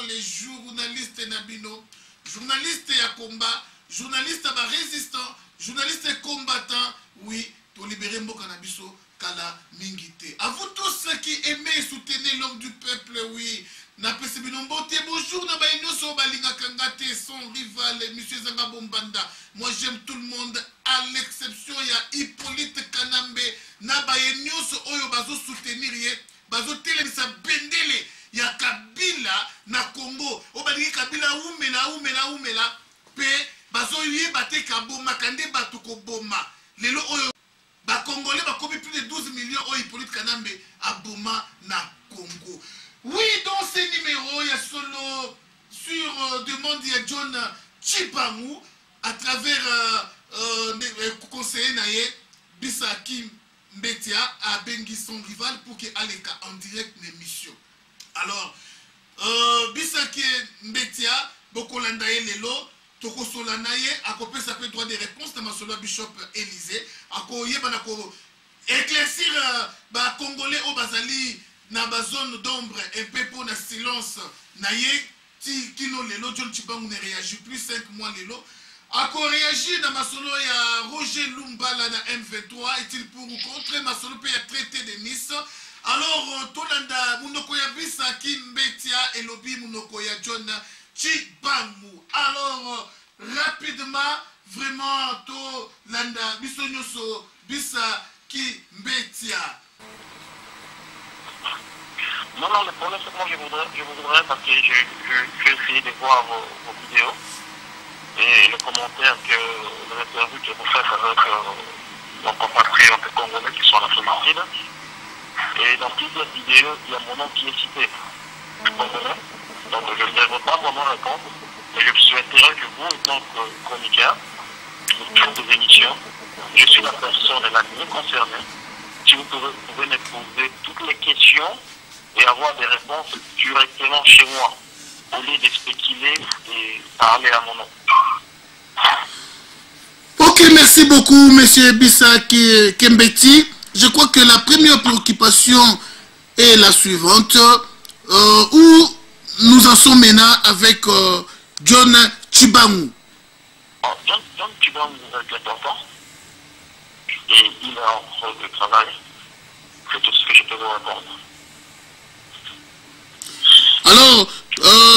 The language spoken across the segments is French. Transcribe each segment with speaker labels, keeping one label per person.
Speaker 1: les journalistes Nabino, journalistes à combat, journalistes à résistants, journalistes combattants, oui, pour libérer Mokanabiso, Kala Mingite. À vous tous ceux qui aimez et soutenez l'homme du peuple, oui. Bonjour, son rival, M. Zanga Bombanda. Moi j'aime tout le monde, à l'exception, il y a Hippolyte Kanambe, Nabayenyos Oyo Bazo soutenir, Bazo Telemisa Bendele, il y a Kabila, na Congo, Obadi Kabila, Oumela, Pe, Bazo Yé Bate Kaboma, Kande Batuko Boma, Lelo Oyo, Ba Congolais, ba kobi plus de 12 millions, Oyo Hippolyte Kanambe, à Boma, na Congo. Oui, dans ces numéros, il y a solo sur demande de John Tshibangou à travers conseiller Naye Bisaki Mbetia à Bengi son rival pour qu'il aille en direct l'émission. Alors, Bisaki Mbetia, Bokolandaye Lelo, Toko Solanaye, à copé ça peut droit des réponses dans ma solo Bishop Élysée, à koye banako éclaircir Congolais au Bazali. Na zone d'ombre et peu pour le silence naye ti kino lelo John Tshibangou ne réagit plus 5 mois lelo ako réagir dans ma solo ya Roger Lumbala na M23 est-il pour ou contre ma solo peut traité de Nice alors tolanda munoko ya bisa Kimbetia et lobby munoko ya John Tshibangou alors rapidement vraiment to landa bisonyoso bisa Kimbetia.
Speaker 2: Non, le problème c'est que moi je voudrais parce que j'ai essayé de voir vos vidéos et le commentaire que l'interview que vous faites avec nos compatriotes congolais qui sont en Afrique du Sud. Et dans plusieurs vidéos, il y a mon nom qui est cité. Donc je ne vais pas vraiment répondre, mais je souhaiterais que vous, en tant que chroniqueur, de des émissions, je suis la personne la mieux concernée. Si vous pouvez me poser toutes les questions et avoir des réponses directement chez moi, au lieu de spéculer et parler à mon nom.
Speaker 1: Ok, merci beaucoup, monsieur Bisa Kembeti. Je crois que la première préoccupation est la suivante. Où nous en sommes maintenant avec John Tshibangou.
Speaker 2: John Tshibangou est important et il est en train de travail. C'est tout ce que je peux vous répondre.
Speaker 1: Alors,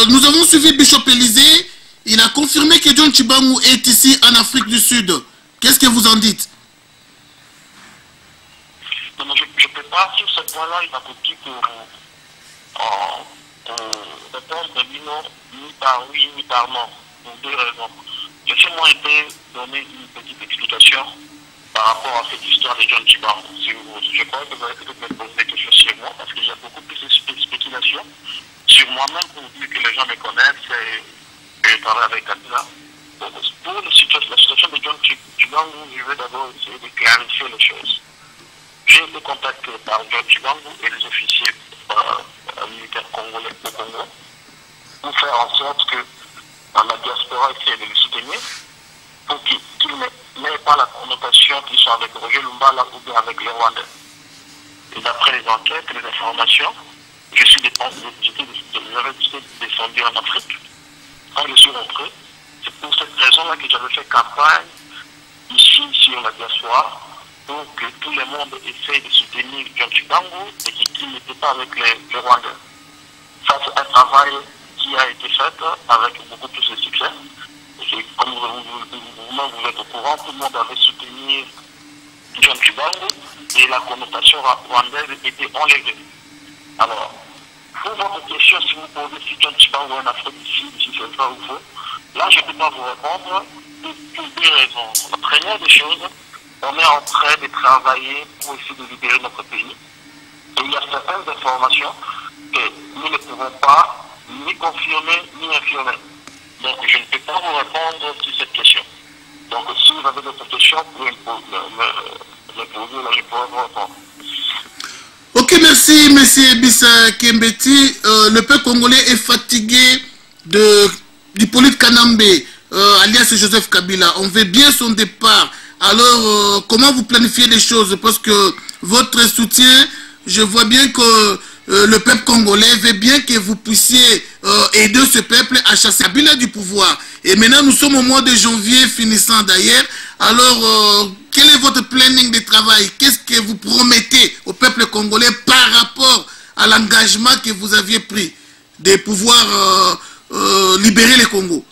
Speaker 1: nous avons suivi Bishop Élysée. Il a confirmé que John Tshibangou est ici en Afrique du Sud. Qu'est-ce que vous en dites?
Speaker 2: Non, je ne peux pas, sur ce point-là, il m'a dit pour répondre ni par oui, ni par non. Pour deux raisons. Laissez-moi donner une petite explication par rapport à cette histoire de John Tshibangou. Je crois que vous allez peut-être me poser des questions sur moi parce qu'il y a beaucoup plus de spéculation sur moi-même pour dire que les gens me connaissent et je travaille avec Kabila. Pour la situation de John Tshibangou, je vais d'abord essayer de clarifier les choses. J'ai été contacté par John Tshibangou et les officiers militaires congolais au Congo pour faire en sorte que la diaspora essaie de le soutenir pour qu'il n'ait pas la connotation qu'ils sont avec Roger Lumbala ou bien avec les Rwandais. Et d'après les enquêtes, les informations, j'avais été descendu en Afrique. Quand je suis rentré, c'est pour cette raison-là que j'avais fait campagne ici sur la diaspora pour que tout le monde essaye de soutenir John Tshibangou et qu'il n'était pas avec les Rwandais. Ça, c'est un travail qui a été fait avec beaucoup plus de succès. Et comme vous êtes au courant, tout le monde avait soutenu John Tshibangou et la connotation rwandaise était enlevée. Alors, pour votre question, si vous posez si John Tshibangou est en Afrique du Sud, si c'est vrai ou faux, là je ne peux pas vous répondre pour deux raisons. La première des choses, on est en train de travailler pour essayer de libérer notre pays. Et il y a certaines informations que nous ne pouvons pas ni confirmer ni infirmer. Donc je ne peux pas vous répondre sur cette question. Donc si vous avez d'autres questions, vous pouvez me poser, là je pourrais vous répondre.
Speaker 1: Ok, merci, monsieur Bisa Kembeti. Le peuple congolais est fatigué d'Hippolyte Kanambe, alias Joseph Kabila. On veut bien son départ. Alors, comment vous planifiez les choses? Parce que votre soutien, je vois bien que le peuple congolais veut bien que vous puissiez aider ce peuple à chasser Kabila du pouvoir. Et maintenant, nous sommes au mois de janvier, finissant d'ailleurs. Alors, quel est votre planning de travail? Qu'est-ce que vous promettez au peuple congolais par rapport à l'engagement que vous aviez pris de pouvoir libérer le Congo?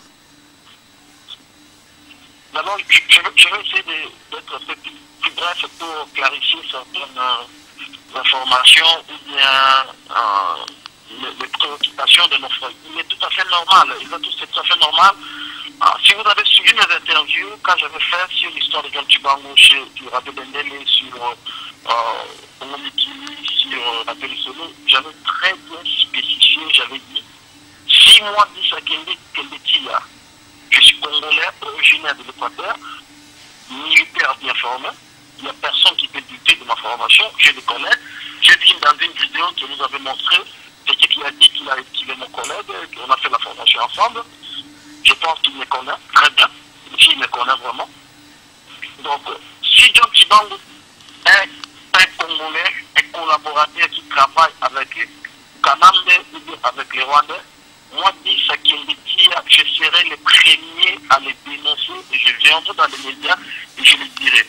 Speaker 2: D'abord, je vais essayer d'être un peu plus bref pour clarifier certaines informations ou bien les préoccupations de nos frères. Il est tout à fait normal, c'est tout à fait normal. Si vous avez suivi mes interviews, quand j'avais fait sur l'histoire de John Tchibangu chez Radio Bendele, sur Congo Mikili, sur Radio Lissolo, j'avais très bien spécifié, j'avais dit, si moi, dit Kendekia, je suis congolais, originaire de l'Équateur, militaire bien formé, il n'y a personne qui peut douter de ma formation, je le connais. J'ai dit dans une vidéo que vous avez montré, quelqu'un qui a dit qu'il est mon collègue, qu'on a fait la formation ensemble. Je pense qu'il me connaît très bien, s'il me connaît vraiment. Donc, si John Tchibangu est un Congolais, un collaborateur qui travaille avec Kanambe ou avec les Rwandais, moi, dit Sakendekia, je serai le premier à les dénoncer et je viendrai dans les médias et je le dirai.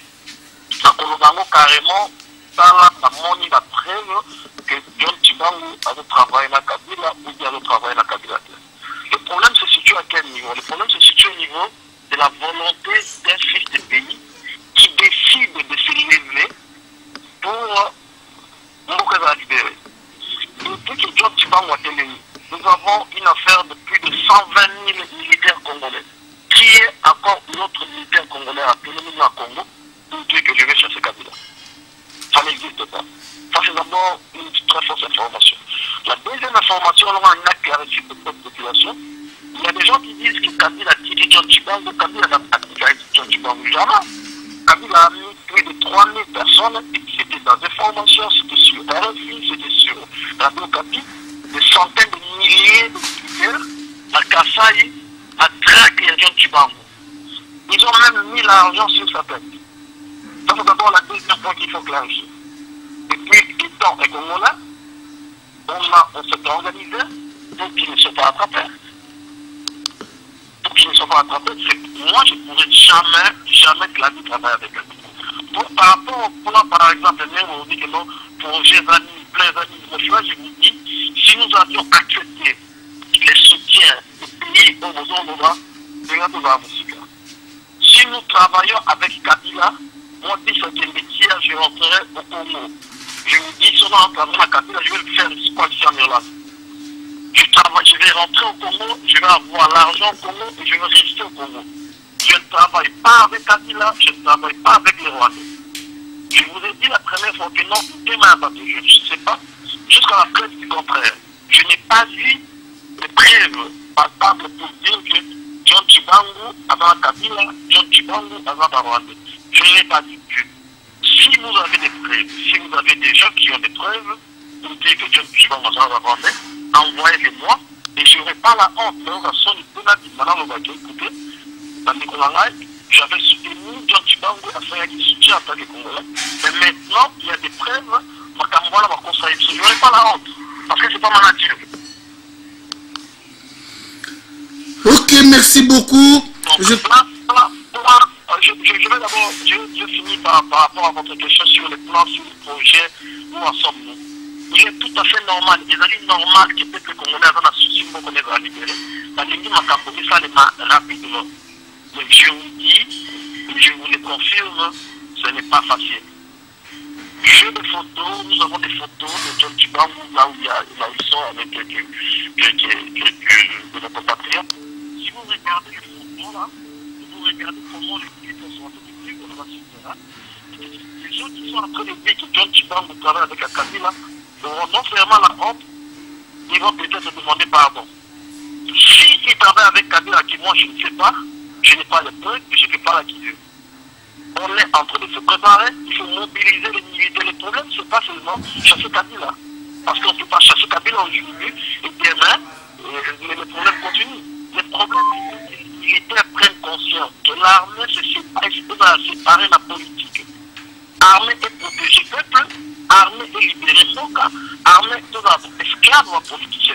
Speaker 2: Dans Kolobango, carrément, ça a montré la preuve que John Tchibangu avait travaillé dans Kabila ou bien avait travaillé dans Kabila. Le problème se situe à quel niveau? Le problème se situe au niveau de la volonté d'un fils de pays qui décide de se lever pour nous libérer. Depuis que John Tchibangu a été élu, nous avons une affaire de plus de 120 000 militaires congolais. Qui est encore l'autre militaire congolais appelé à Congo pour dire que je vais chasser Kabila? Ça n'existe pas. Ça, c'est d'abord une très fausse information. La deuxième information, on a clarifié pour cette population. Il y a des gens qui disent que Kabila a tiré John Tchibangu, Kabila a tiré John Tchibangu. Jamais. Kabila a mis plus de 3000 personnes, et c'était dans des formations, c'était sur RFI, c'était sur Radio Kapi, des centaines de milliers de militaires à Kasaï, à traquer John Tchibangu. Ils ont même mis l'argent sur sa tête. Ça, c'est d'abord la deuxième point qu'il faut clarifier. Et puis, étant un Congolais, on s'est organisé pour qu'ils ne soient pas attrapés. Pour qu'ils ne soient pas attrapés, moi, je ne pourrais jamais de la vie travailler avec eux. Par rapport au plan, par exemple, on dit que nos projets amis, plein d'amis, je vous dis, si nous avions accepté les soutiens des pays au besoin de là, si nous travaillons avec Kabila, moi, je dis que je rentrerai au Congo. Je vous dis, si on a travaillé à Kabila, je vais faire une coalition en Irlande. Je vais rentrer au Congo, je vais avoir l'argent au Congo et je vais rester au Congo. Je ne travaille pas avec Kabila, je ne travaille pas avec les Rwandais. Je vous ai dit la première fois que non, demain, je ne sais pas, jusqu'à la preuve du contraire. Je n'ai pas vu de preuves palpables pour dire que John Tchibangu avait Kabila, John Tchibangu avait Rwandais. Je ne l'ai pas dit. Si vous avez des preuves, si vous avez des gens qui ont des preuves, pour dire que John Tchibangu avait Rwandais, envoyez-les-moi et je n'aurai pas la honte. Écoutez, dans les Congolais, j'avais soutenu John Tchibangu à faire des soutiens en tant que Congolais. Mais maintenant, il y a des preuves, je n'aurai pas la honte. Parce que ce n'est pas ma nature.
Speaker 1: Ok, merci beaucoup.
Speaker 2: Donc, je vais d'abord, je finis par rapport à votre question sur les plans, sur les projets, où en sommes-nous. Il est tout à fait normal, il est normal que peut-être que Congolais a un souci pour qu'on les libérer. La ligne m'a capté ça rapidement. Mais je vous dis, je vous le confirme, ce n'est pas facile. J'ai des photos, nous avons des photos de John Tchibangu, là où ils sont avec de nos compatriotes. Si vous regardez les photos là, vous regardez comment les militaires sont en train de vivre dans la cité. Les gens qui sont en train de dire que John Tchibangu travaille avec Kabila auront non seulement la honte, ils vont peut-être se demander pardon. S'ils travaillent avec Kabila, qui moi je ne sais pas, je n'ai pas les preuves et je ne fais pas l'acquisition. On est en train de se préparer, il faut mobiliser les militaires. Le problème, ce n'est pas seulement chasser Kabila. Parce qu'on ne peut pas chasser Kabila aujourd'hui et demain, les problèmes continuent. Les problèmes, les militaires prennent conscience que l'armée, c'est séparer la politique. Armée est protéger le peuple, armée et libérer Mboka, armée de esclaves en politique.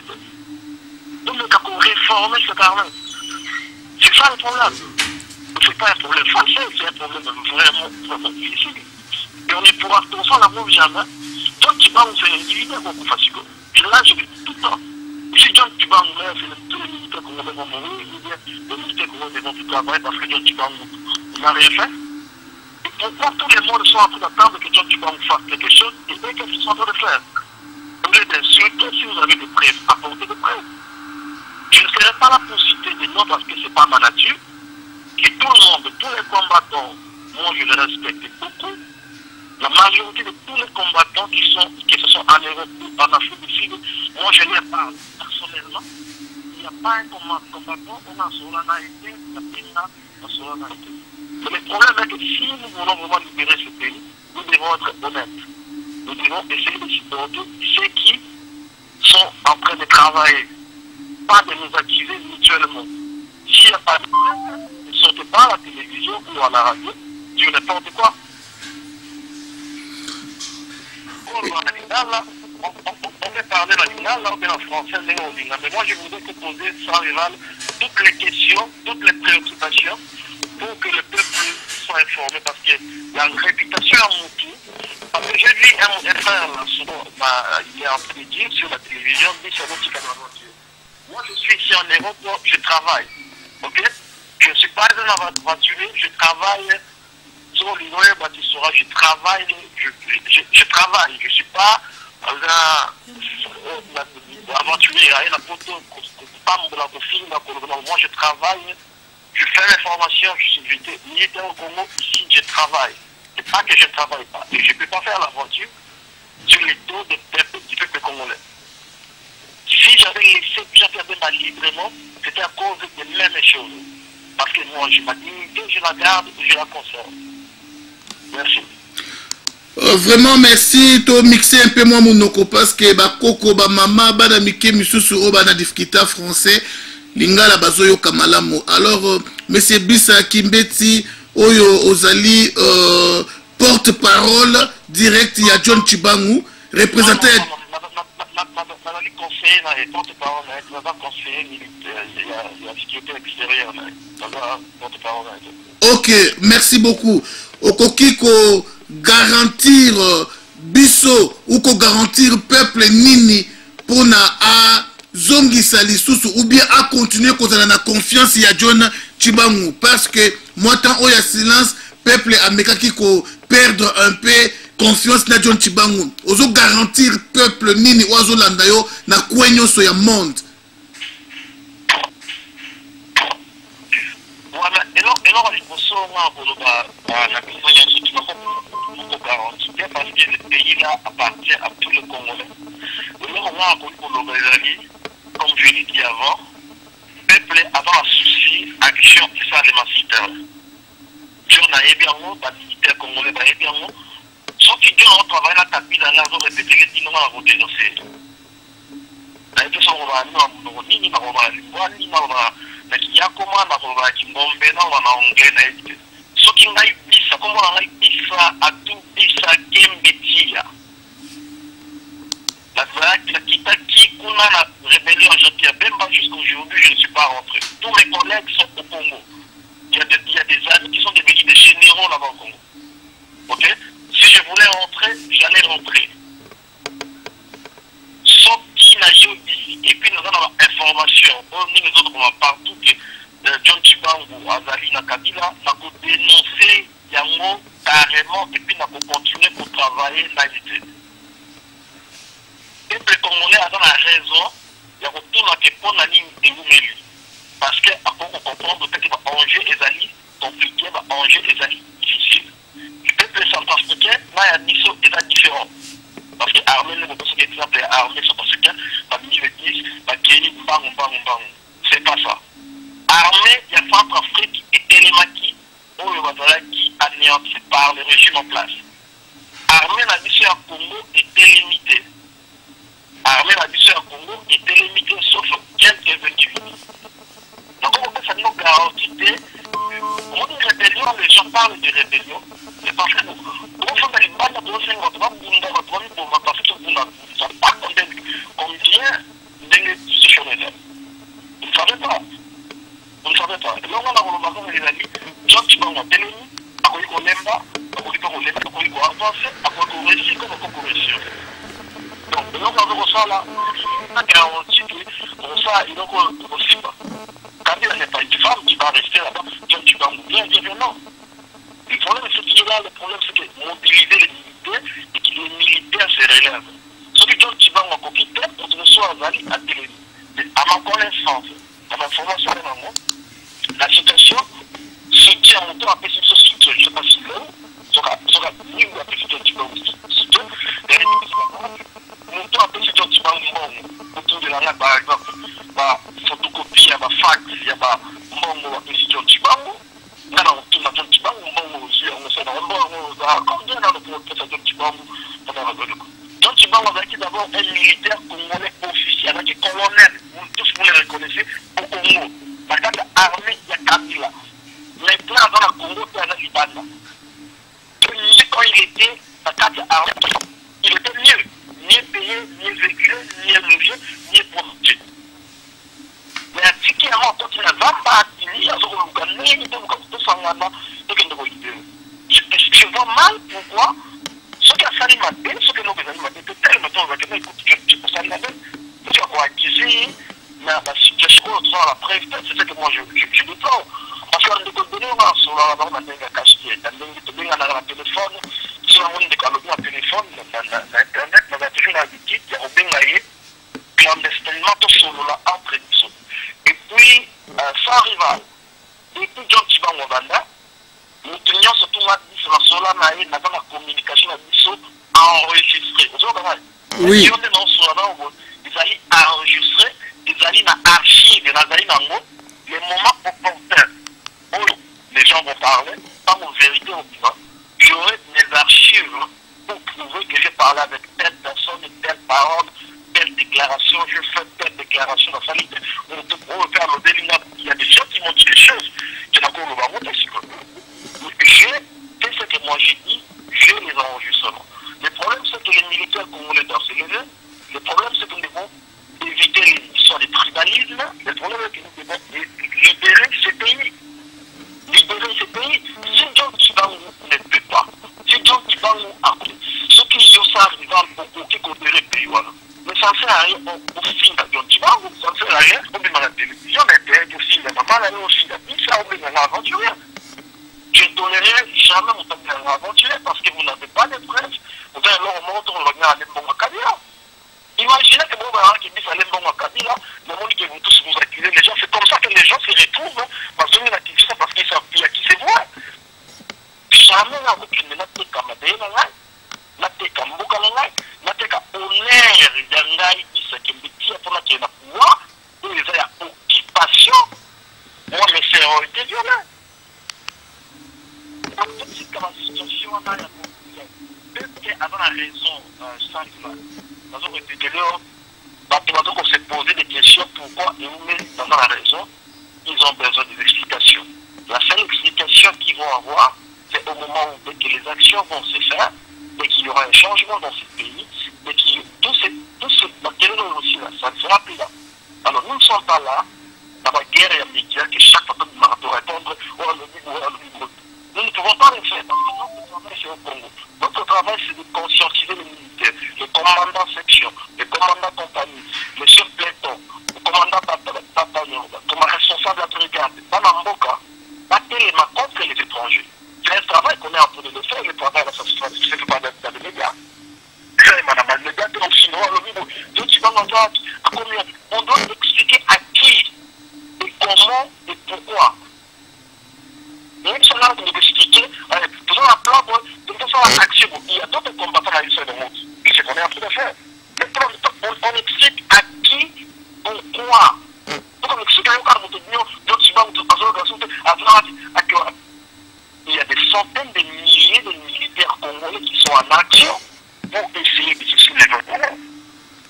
Speaker 2: Donc, nous avons réformé cette armée. C'est ça le problème. Ce n'est pas un problème facile, c'est un problème vraiment, vraiment difficile. Et on ne pourra pour ça l'avoir jamais. Donc, tu vas nous faire individuel beaucoup facile. Là, je le dis tout le temps. Si John Tibang meurt, c'est tous les militaires congolais vont mourir, ou bien les militaires congolais vont plus travailler parce que John Tibang n'a rien fait. Et pourquoi tous les mondes sont en train d'attendre que John Tibang fasse quelque chose et bien qu'est-ce qu'ils sont en train de faire? Au lieu d'insulter, si vous avez des preuves, apportez des preuves. Je ne serai pas là pour citer des noms parce que ce n'est pas ma nature. Et tout le monde, tous les combattants, moi je les respecte beaucoup. La majorité de tous les combattants qui se sont en Europe ou en Afrique du Sud, moi je les parle personnellement. Il n'y a pas un combattant, on a solennité, il y a pas solennité. Mais le problème est que si nous voulons vraiment libérer ce pays, nous devons être honnêtes. Nous devons essayer de supporter ceux qui sont en train de travailler, pas de nous activer mutuellement. S'il n'y a pas de problème, ne sortez pas à la télévision ou à la radio, dire n'importe quoi. On peut parler national, là, on est en français, mais moi je voudrais te poser sans rival toutes les questions, toutes les préoccupations pour que le peuple soit informé parce que la réputation a monté. Parce que j'ai vu un frère là, il est en train de dire sur la télévision, dit c'est notre canadier. Moi je suis ici en Europe, je travaille. Ok? Je ne suis pas un aventurier, je travaille. Sur l'Inoé Batissora, je travaille, je travaille, je ne suis pas un aventurier, moi je travaille, je fais l'information, j'étais militaire au Congo, ici je travaille. C'est pas que je ne travaille pas, et je ne peux pas faire l'aventure sur les dos du peuple congolais. Si j'avais laissé Pierre-Bemba librement, c'était à cause des mêmes choses. Parce que moi, ma dignité, je la garde et je la conserve. Merci.
Speaker 1: Vraiment merci to mixer un peu moi monoko parce que ba koko ba mama bana mike misusu o bana difficulté français lingala bazoyo kamalamu. Alors monsieur Bisa Kimbeti oyo ozali porte-parole direct ya John Tshibanga représentant conseiller porte-parole conseiller militaire il y a sécurité extérieure porte-parole. OK, merci beaucoup. Okoki ko garantir biso ou ko garantir peuple nini pour na a zongisa lisusu ou bien à continuer kozala na confiance ya John Tshibanga parce que moi tant oya silence peuple amekaki ko perdre un peu confiance na John Tshibanga ozo garantir peuple nini ozo landa yo na kwenyo so ya monde.
Speaker 2: Alors, il faut savoir la parce que le pays-là appartient à tous les Congolais. Alors, on a comme je l'ai dit avant, peuple avant un souci, action, c'est ça les massiteurs. Si on a bien les militaires congolais, bien sauf que Dieu a travaillé la tapis dans l'argent répété, il dit non, on va dénoncer. La question, on va ya koma na koba kimombe na wana ongea na hivi so kingai bisa koma na ngai bisa atu bisa kembetia la vague la kitaki kuna na rébellion Jean-Pierre Bemba jusqu'aujourd'hui je ne suis pas rentré. Tous mes collègues sont au Congo. Il y a des amis qui sont devenus des généraux là-bas au Congo. OK? Si je voulais rentrer, j'allais rentrer. Sauf qui n'a yobi et puis nous avons information nous autres partout que John Tshibanga Azali na Kabila n'a qu'à dénoncer yango carrément et puis n'a qu'à continuer pour travailler dans l'idée. Et les Congolais ont la raison il y a retour à que pour la ligne de Lumelu parce que à pour comprendre que va enjeu Ezali compliqué va enjeu Ezali difficile. Le peuple centrafricain n'a dit ça est différent. Parce que l'armée, ne peut pas exemple, l'armée centrafricaine, parmi les 10, Kenya, c'est pas ça. L'armée, il y a Centrafrique et Télémaki, où le Bazalaki anéanti par le régime en place. L'armée, la mission à Congo était limitée. L'armée, la mission à Congo était limitée, sauf quelques 28. Donc, on peut ça nous garantit on dit rébellion, les gens parlent de rébellion. C'est parce que, on fait des balles de 50, Télémi, à quoi il n'aime pas, à quoi il faut avancer, à quoi il réussit, comme on peut réussir. Donc, nous avons ça là, on ça, il est possible. Quand il n'est pas une femme qui va rester là-bas, tu vas bien dire non. Le problème, c'est qu'il est là, le problème, c'est que mobiliser les militaires et que les militaires se relèvent. Ce que tu vas me copier, pour que nous soyons allés à Télémi. À ma connaissance, à ma formation, la situation, ce qui est en même temps appelé ce site, je ne sais pas si c'est sera mieux ou appelé ce type de site. Mon temps appelé ce type de autour de la par exemple, ma photocopie, il y a ma fax, il y a ma mongo appelé ce type de on a tout le type de aussi, on sait combien dans le procès de type John Tshibanga est d'abord un militaire congolais officiel, un colonel, tous vous le reconnaissez, au Congo. La carte armée, il y a Kabila. Maintenant, dans la Congo, il y a la Libana. Quand il était, la carte armée, il était mieux payé, mieux véhiculé, mieux logé, mieux protégé. Mais à Tiki, avant, quand il n'a pas fini, il y a ce qu'on a gagné, je vois mal pourquoi. Ce qui a sali matin, ce que nous avons matin, peut-être que nous avons écouté, je peux salir matin, tu vas acquérir, mais la situation, la preuve, c'est ce que moi je déplore. Parce qu'on a donné sur la cache, on a un téléphone, sur la monnaie de un téléphone, dans Internet, on a toujours l'habitude, on a bien clandestinement, tout sur la entre nous. Et puis, sans rival, et puis John Tshibanga Banda, nous tenions surtout la communication enregistrée. Oui. Ils allaient enregistrer, ils allaient archiver, les moments opportuns où les gens vont parler, pas aux vérités au vivant. J'aurai mes archives pour prouver que j'ai parlé avec telle personne, telle parole, telle déclaration, je fais telle déclaration dans sa liste. On peut faire le délit. Il y a des gens qui m'ont dit des choses qui n'ont pas monté. J'ai fait ce que moi j'ai dit, j'ai les enregistrements. Le problème, c'est que les militaires congolais doivent se lever. Le problème, c'est que nous devons éviter les histoires de tribalisme. Le problème, c'est que nous devons libérer ces pays. Libérer ces pays. Si John Tshibanga ne peut pas, si John Tshibanga a pris, ce qui est arrivé au qui considère le pays, mais ça ne sert à rien au film de John Tshibanga, ça ne sert à rien au film de la télévision, mais au film de maman, au film de ça, au film de l'aventure. Je ne tolérerai jamais mon temps de l'aventure parce que vous n'avez pas de preuves. Vous avez alors montre le regard à l'embonga Kabila. Imaginez que vous avez qui dit à l'embonga Kabila, le monde que vous tous vous accusez les gens. C'est comme ça que les gens se retrouvent. Parce que vous n'accusez ça parce qu'ils savent plus à qui se voient. Jamais la route ne n'a pas camadé la langue, n'a pas camboka la langue, n'a pas honneur d'angaï dit ce qui me dit pour la qui est la pouvoir, ou les a occupation. Moi, mes sœurs ont été violents. Dans la situation, on a peut-être avant la raison simple, nous avons répété là, on s'est posé des questions pourquoi ils mettent dans la raison, ils ont besoin des explications. La seule explication qu'ils vont avoir, c'est au moment où dès que les actions vont se faire, dès qu'il y aura un changement dans ce pays, dès que tout ce matériel aussi là, ça ne sera plus là. Alors nous ne sommes pas là dans la guerre immédiate que chaque fois que nous devons répondre, nous ne pouvons pas le faire parce que notre travail c'est au Congo. Notre travail c'est de conscientiser les militaires, les commandants section, les commandants compagnie, les chefs peloton, les commandants bataillon, comme responsable de la brigade, dans la Mboka, battre les mains contre les étrangers. C'est un travail qu'on est en train de le faire, le travail là, ça se fait pas dans les médias. Les médias, donc sinon, on doit expliquer à qui, et comment, et pourquoi. Même si on a expliqué, faisons un plan, faisons une action. Il y a d'autres combattants à l'issue du monde. C'est ce qu'on est en train de faire. On explique à qui, pourquoi. Donc on explique à il y a des centaines de milliers de militaires congolais qui sont en action pour essayer de se soulever.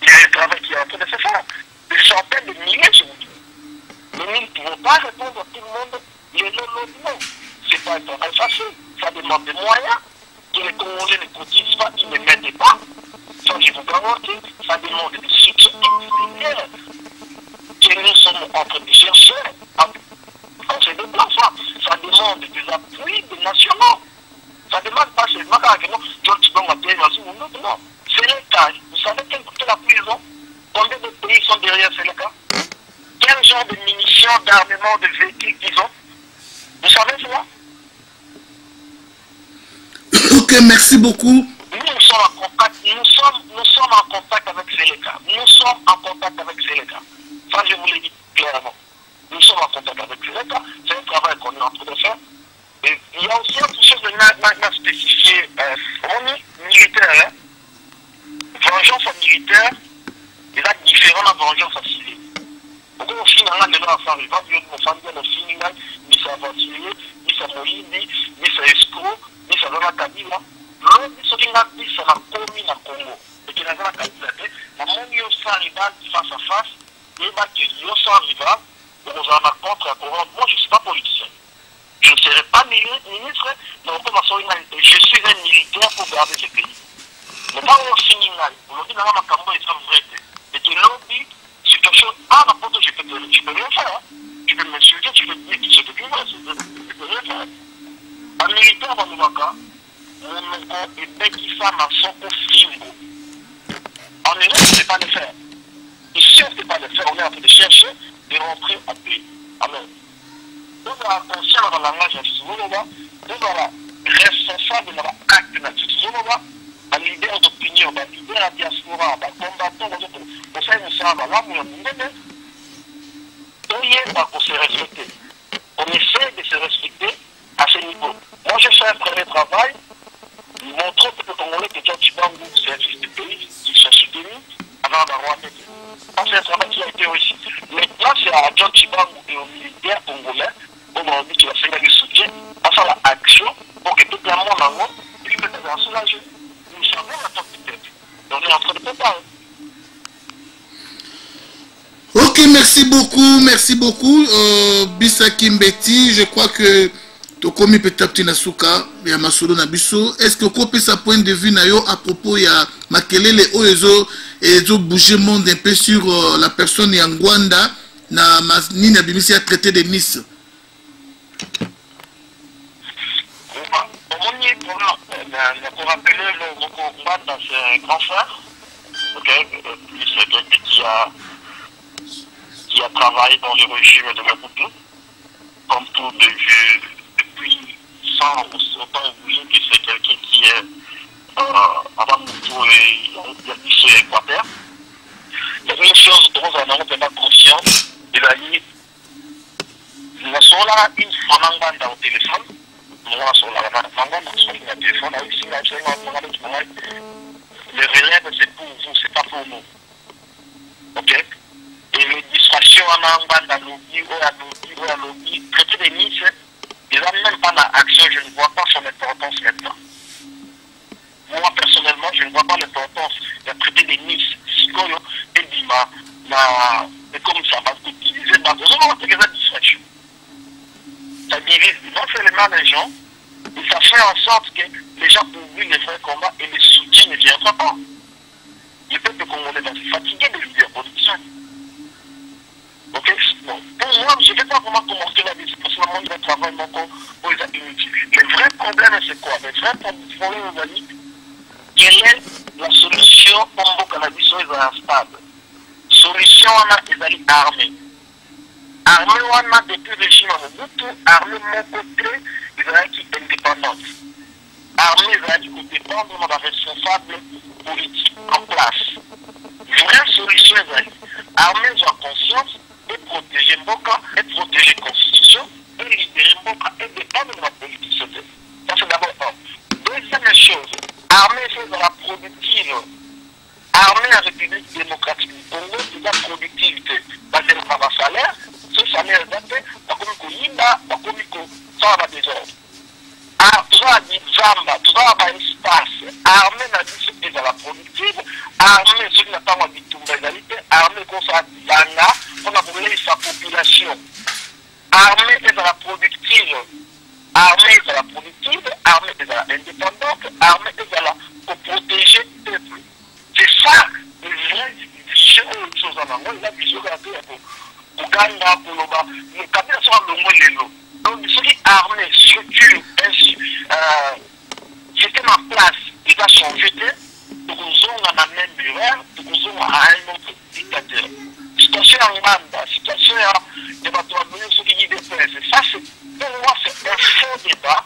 Speaker 2: Il y a un travail qui est en train de se faire. Des centaines de milliers, je vous dis. Mais nous ne pouvons pas répondre à tout le monde. Non. C'est pas un travail facile. Ça demande des moyens. Que les Congolais ne cotisent pas, ils ne mettent pas. Ça, je vous garantis. Ça demande des soutiens extérieurs. Que nous sommes en train de chercher. On se déplace ça. Ça demande des appuis Ça demande pas seulement que non, John Chibang a payé dans ce monde. Non. C'est le cas. Vous savez quelle est la prison? Combien de pays sont derrière ce cas? Quel genre de munitions, d'armement, de véhicules ils ont? Vous savez cela?
Speaker 1: Ok, merci beaucoup.
Speaker 2: Nous sommes en contact, nous sommes en contact avec Seleka. Nous sommes en contact avec Seleka. Ça, je vous l'ai dit clairement. Nous sommes en contact avec Seleka. C'est un travail qu'on est en train de faire. Et il y a aussi autre chose de n'a spécifié. On est militaire. Vengeance militaire, il y a différents vengeance civile. Pourquoi au final, les gens sont arrivés, ils ont fini, ni ça aventurier, ni ça moïse, ni ça escroc, ni ça donna kabila. L'autre, ce qui n'a dit, c'est la commune à Congo. Et qui n'a pas kabila. La monia aussi arrive face à face, et bah, qui est aussi arrivé, on a un contre à Congo. Moi, je ne suis pas politicien. Je ne serai pas ministre, mais je suis un militaire pour garder ce pays. Mais quand on finit là, on dit que ma campagne est vraie. Et que lobby, c'est quelque chose, n'importe je peux rien faire. Tu peux m'insulter, tu peux dire que c'est de moi, je peux rien faire. Un militaire dans le Maka, on est bien qui fait un son au film. En Europe, on ne peut pas le faire. Ici, on ne peut pas le faire, on est en train de chercher de rentrer à pays. Alors, on va conscient dans le langage on va responsable dans l'acte national. Un leader d'opinion, un leader à diaspora, un combattant, on sait que ça va là, mais on se respecter. On essaie de se respecter à ce niveau. Moi, je fais un premier travail, montrant que le Congolais que John Chibang, c'est un fils de pays, ils sont soutenus avant d'avoir été. C'est un travail qui a été réussi. Maintenant, c'est à John Chibang et aux militaires congolais, on a dit qu'il a fait du soutien, à faire l'action pour que tout le monde en haut puisse être soulagé. Nous savons la top peut-être. On est en train de préparer.
Speaker 1: Ok, merci beaucoup. Bisa Kimbeti, je crois que Tokomi peut-être Nasuka, ya Masolo Nabiso. Est-ce que vous sa point de vue à propos ya Makelele Oezo et zo bouger monde un peu sur la personne Yangwanda na Nina Bimisi a traité de Nice?
Speaker 2: Pour rappeler, le Rwanda, c'est un grand frère. Okay? C'est quelqu'un qui a travaillé dans le régime de Mobutu. Comme tout depuis 100 ou 100 ans, oublié que c'est quelqu'un qui est avant Mobutu et il a dit sur l'Équateur. Il y a une chose dont on n'a pas conscience, il a dit nous sommes là une fois au téléphone. Le relève, c'est pour vous, c'est pas pour nous. Ok? Et les distractions en lobby, traiter des Nice, ils n'ont même pas d'action, je ne vois pas son importance maintenant. Moi, personnellement, je ne vois pas l'importance de traiter des Nice, Sikoyo, et Bima, et comme ça, parce qu'utiliser ma besoin, on va faire des distractions. Ça divise non seulement les gens, et ça fait en sorte que les gens oublient les vrais combats et le soutien ne viendra pas. Le peuple congolais va se fatiguer de leaders politiciens. Ok? Bon. Pour moi, je ne vais pas vraiment commencer la discussion parce que le travail pour les inutiles. Le vrai problème, c'est quoi? Le vrai problème, quelle est la solution pour le cannabis instable? Solution, on a des armées. Armée, on a depuis le régime Mobutu, armée mon côté, ils ont été indépendantes. Armée, ils ont été dépendre de la responsable politique en place. Vraie solution, ils ont armée, ils ont conscience de protéger Mboka, et protéger la Constitution, et libérer Mboka, et dépendre de la politique sociale. Ça, c'est d'abord un. Deuxième chose, armée, c'est de la productive. Armée en République démocratique du Congo, c'est de la productivité. Basée sur le salaire, ce salaire est daté, ça va des ordres. Tu vas dire Zamba, tu vas avoir un espace. Armée n'a dit ce qui est la productive, armée, ce qui n'a pas dit tout l'égalité, armée qu'on s'est dit Zanga, on a voulu sa population. Armée est dans la productive, armée est dans la productive, armée est dans la indépendante, armée est dans la pour protéger le peuple. C'est ça, les vraies visions, les choses en amont, la vision de la paix pour Ouganda, pour l'Oba, le Kabila sera le mot de l'eau. Donc, ce qui est armé, structure, à un autre dictateur. Situation en Rwanda, situation de Batoaboué, ceux qui disent des presse. Ça, pour moi, c'est un faux débat.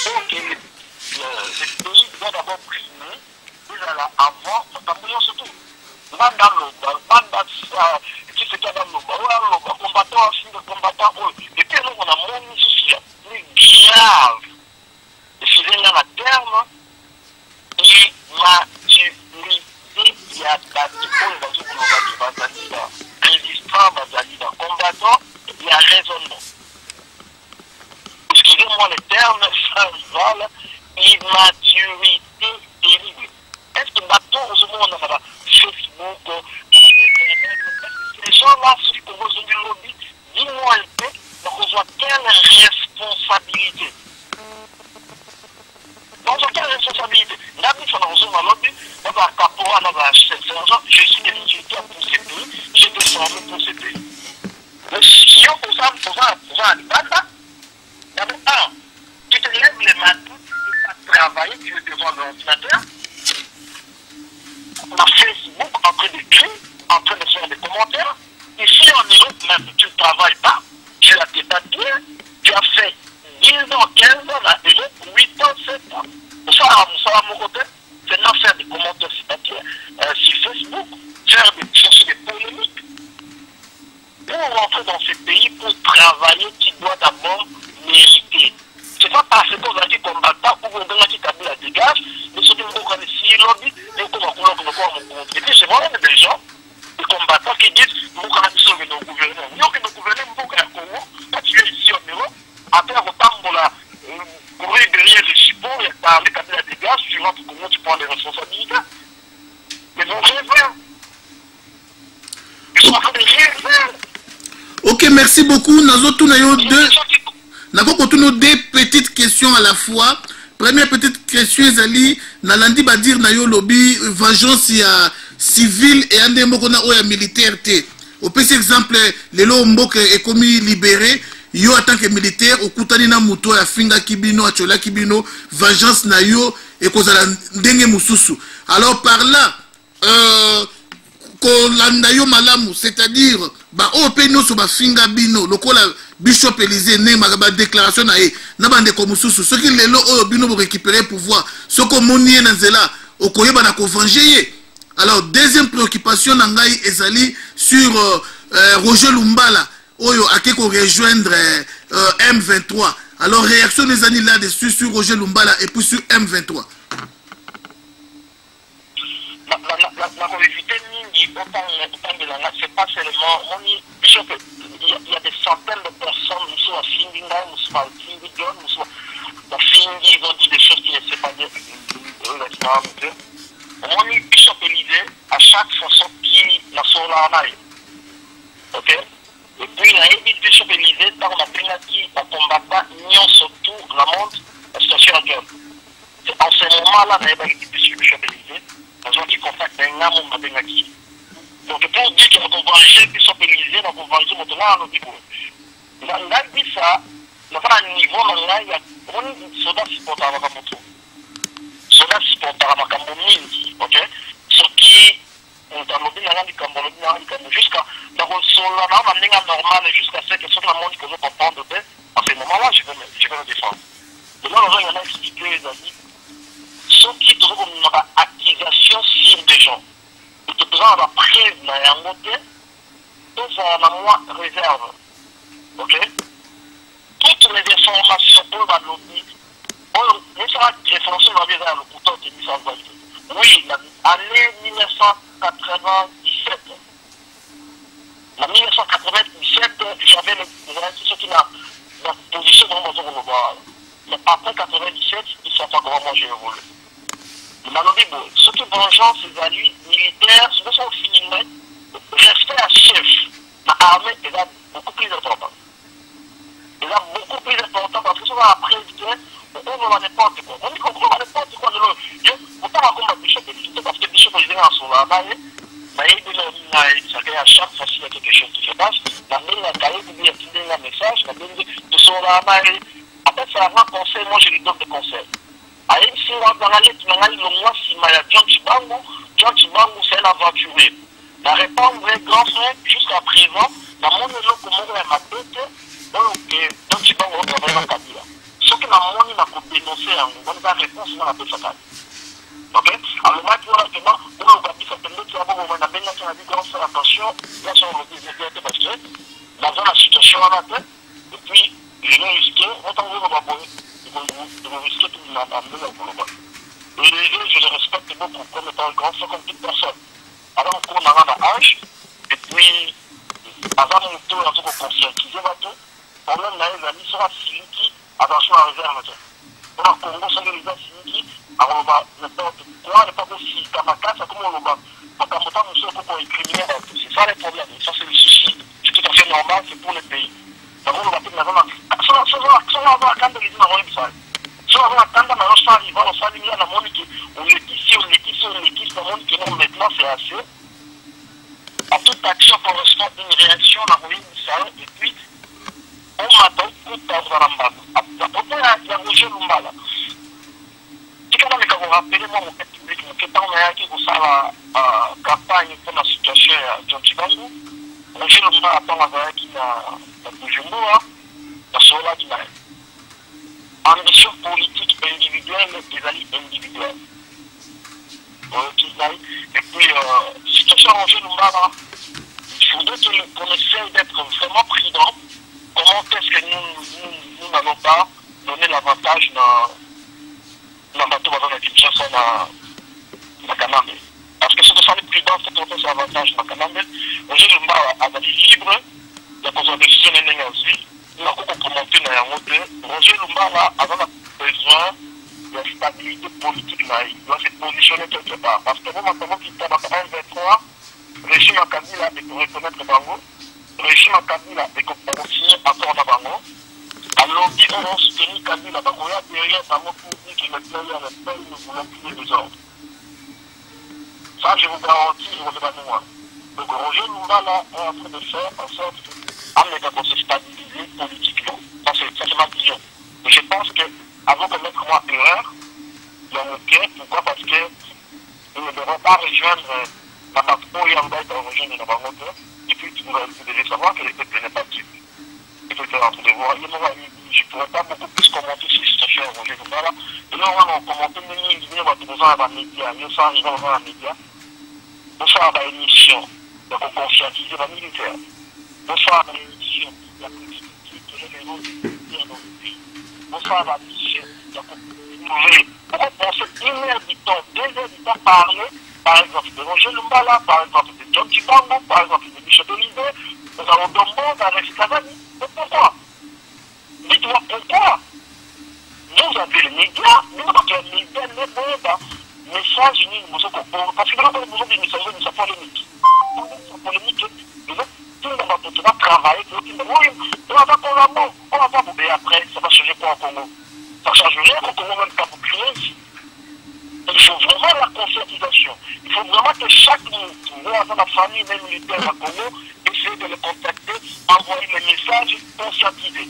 Speaker 2: Donc, les pays doivent d'abord primer, puis avant, Batoaboué surtout. Rwanda, Rwanda, qui se fait dans le combattant, combattant, et puis nous, on a mon souci plus grave. Et si vous avez un terme, immaturité, il y a résistant, combattant, il y a raisonnement. Excusez-moi les termes, ça valent immaturité terrible. Est-ce que bateau, au monde, on a Facebook, les gens là, ceux qui posent du lobby, dis-moi un peu, donc on voit quelle responsabilité. Donc, quelle responsabilité? N'habite pas dans un lobby, dans un caporal, dans un sergent, je suis militaire pour ces pays, j'ai été formé pour ces pays. Mais si on pour ça, d'abord, tu te lèves les matins, tu vas travailler, tu es devant l'ordinateur, on a Facebook en train d'écrire, en train de faire des commentaires. Ici en Europe même, tu ne travailles pas, tu as tes papiers, tu as fait 10 ans, 15 ans à Europe, 8 ans, 7 ans. Ça, à mon côté, c'est non faire des commentaires sur papier, sur Facebook, chercher des polémiques. Pour rentrer dans ce pays, pour travailler, tu dois d'abord mériter. C'est pas parce qu'on a dit combattant ou qu'on a dit Kabila dégage, mais ce que nous avons ici, lobby, et puis c'est moi-même des gens, des combattants qui disent nous avons sauvé nos gouverneurs. Nous que nos gouverneurs, nous avons Congo, quand tu es ici en Europe, après autant pour la courir derrière les chipots et parler Kabila dégage, tu rentres au Congo, tu prends les responsabilités. Mais nous rêvons. Ils sont en train de rêver.
Speaker 1: Ok, merci beaucoup. Nous avons deux petites questions à la fois. Première petite question, Zali, Nalandi va dire na yo lobby vengeance ya civil et ande moko na oya militaire te. Au petit exemple, les lots mboka est commis libéré, yo en tant que militaire, au kutani na muto ya finga kibino, achola kibino, vengeance na yo et kozala ndenge mususu. Alors par là, kolanda yo malamu, c'est-à-dire ba ope no so ba finga bino lokola Bishop Élysée ne ma déclaration na e na bande ko mususu ce qui lelo oyo bino bo récupérer pouvoir ce ko moni na nzela okoyeba na ko venger. Alors deuxième préoccupation na ngai ezali sur Roger Lumbala oyo akeko rejoindre M23. Alors réaction des années là-dessus sur Roger Lumbala et puis sur M23.
Speaker 2: C'est pas seulement il y a des centaines de personnes qui sont à Finginga, qui sont à Fingigon, qui sont à Fingi, ils ont dit des choses qui ne sait pas dire. On dit Bishop Élysée à chaque façon qui n'a son lanaï. Ok? Et puis il a dit Bishop Élysée, dans la pénalité, on combat pas, nions surtout la monde, la situation à gueule. C'est en ce moment-là, on a dit Bishop Élysée, on a dit qu'on fait un amour à pénalité. Donc pour dire que nous venger Bishop Élysée, nous venger notre là, nous disons. On a dit ça, nous avons un niveau, il y a un soldat supporter à Makamoto. Soldat supporter à Makamomingi, ok? Ce qui, on a lobby jusqu'à, dans le soldat, on a amené un normal jusqu'à ce que ce soit la monde que nous comprendre de à ce moment-là, je vais me défendre. Et là, on a expliqué, les amis, ce qui est une accusation sur des gens. Et que besoin de la prise d'un côté, tout en a moins réserve. Ok? Toutes les informations pour la lobby, nous sommes référencés dans le couteau qui est mis en valide. Oui, l'année 1997. En 1997, j'avais ce qui n'a la position dans mon global. Mais après 1997, ils ne savent pas comment moi j'ai évolué. Ce qui vengeance ses alliés militaires, ce qui sont finalement rester à chef. L'armée est beaucoup plus important. Il est beaucoup plus important parce que souvent après, on va n'importe quoi. On dit qu'on va n'importe quoi de l'autre. On parle encore de Bishop Élysée parce que Bishop Élysée en son là, à chaque fois qu'il y a quelque chose qui se passe, la main a cahier pour dire un message, la main de son là, après ça va conseil, moi je lui donne des conseils. Allez, si on va dans la lettre, le mois, si John Chibangu, c'est un aventurier. La répondre, grand frère, jusqu'à présent, dans mon élo, comment on m'a tête, donc tu vas travailler dans Kabila. Ce que la monnaie n'a pas dénoncé, on a réponse dans la paix fatale. Ok? Alors, maintenant, on a Kabila, ça peut être que on a bien dit grand frère, attention, là, sur le désert, parce que dans la situation, on a tête, et puis, je vais risquer, on va risquer tout le monde à mener le global. Et je les respecte beaucoup comme étant grand frère, comme toute personne. Alors, on a un âge, et puis, avant mon tour, on a conscientisé tout. Problème, là, les amis sont à Siliki, attention à la réserve. On a Congo, ça les a Siliki, alors on va n'importe quoi, n'est pas aussi Kamaka, ça comme on va. Donc, en montant, nous sommes pour les criminels, c'est ça les problèmes. Ça, c'est le souci. C'est tout à fait normal, c'est pour les pays. Donc, on va peut-être la zone. Si on va avoir un camp de l'usine à Royaume-Uni, si on va avoir un camp de l'usine à Royaume-Uni, on va s'aligner à la monnaie qui on l'équise, la monnaie qui non, maintenant, c'est assez. À toute action correspond une réaction à la Royaume-Uni, et puis, on m'attend tout à Zaramba. Il y a Roger Lumbala. Si quand même, vous rappelez, moi, mon père public, mon père, on a qui vous la campagne pour la situation de John Chibangu. Roger Lumbala attend la veille qui a Bujumbura, la Sola qui n'a. Ambition politique individuelle, des alliés individuels. Et puis, situation Roger Lumbala, il faudrait qu'on essaye d'être vraiment prudent. Comment est-ce que nous n'allons pas donner l'avantage dans la bateau dans la Kinshasa dans Kanambe? Parce que c'est de faire les prudents, c'est qu'on fait l'avantage dans Kanambe. Aujourd'hui, le mal a dit libre, il y a besoin de décision de l'énergie, il a beaucoup commenté dans la route. Roger Lumba a besoin de stabilité politique, il doit se positionner quelque part. Parce que vous m'entendez qu'il y a 1-23, le régime à Kabila est pour reconnaître Bango. Le régime à Kabila est pour continuer encore dans Bango. Alors, ils ont soutenu Kabila, Bango, derrière Bango pour dire qu'il est payé à l'espèce, nous voulons plus des ordres. Ça, je vous garantis, je vous le dis moi. Donc, Roger Lumba là est en train de faire en sorte qu'on se stabilise politiquement. Ça, c'est ma vision. Et je pense qu'avant de mettre moi erreur, il y a un pied. Pourquoi? Parce que nous ne devons pas rejoindre la patrouille en bas de rejoindre la Bango. Et puis, vous devez savoir que le peuple n'est pas type. Il faut faire entre les voix. Je ne pourrais pas beaucoup plus commenter sur cette situation à Roger Lumba là. Et là, on va commenter les médias, nous sommes arrivés dans les médias. Nous sommes à l'émission de conscientiser les militaires. Nous sommes à l'émission de la politique de l'héros des militaires dans le pays. Nous sommes à l'émission de trouver, pour penser 1 heure du temps, 2 heures du temps parler, par exemple de Roger Lumbala, par exemple de John Chibangu, par exemple de Michel Olivier, nous allons demander avec Cavani. Mais pourquoi? Dites-moi pourquoi? Vous avez les médias, nous avons les médias, les messages, parce que nous avons des messages, nous sommes polémiques. Nous sommes polémiques, tout le monde va travailler, on va pas bouger après, ça va changer quoi au Congo? Ça ne change rien au Congo, même pas pour créer ici. Il faut vraiment la conscientisation. Il faut vraiment que chaque monde, dans la famille, même militaire au Congo, essaie de les contacter, envoyer les messages, conscientiser.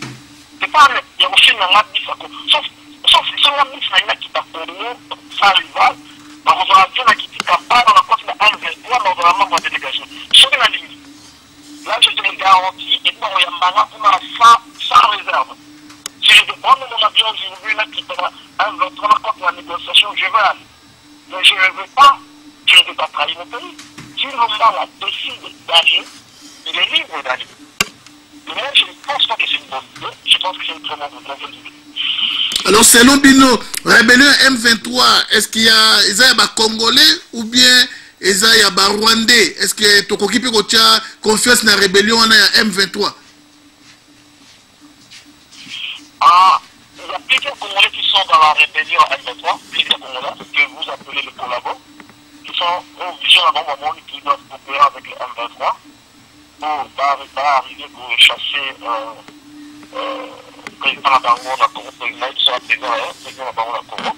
Speaker 2: C'est pas un, il y a aussi un abus, sauf si on a mis ça qui t'a connu, sans rival, on va dire qu'il dit qu'à part dans la côte de 1-23, on va vraiment des dégagements. Sur la limite. Là, je te le garantis, et puis on y a sans réserve. Si je demande mon avion aujourd'hui, là, qui fera 1-23 contre la négociation, je veux aller. Mais je ne veux pas trahir mon pays. Si Lumba décide d'aller, il est libre d'aller. Mais je ne pense pas que c'est une bonne idée, je pense que c'est une très bonne idée.
Speaker 1: Alors, selon Bino, rébellion M23, est-ce qu'il y a des Congolais ou bien il y a des Rwandais? Est-ce que tu as confiance dans la rébellion M23?
Speaker 2: Il y a plusieurs Congolais qui sont dans la rébellion M23, plusieurs Congolais que vous appelez les collabos, qui sont obligés à un moment qui doivent coopérer avec le M23 pour arriver pour chasser président de Bango,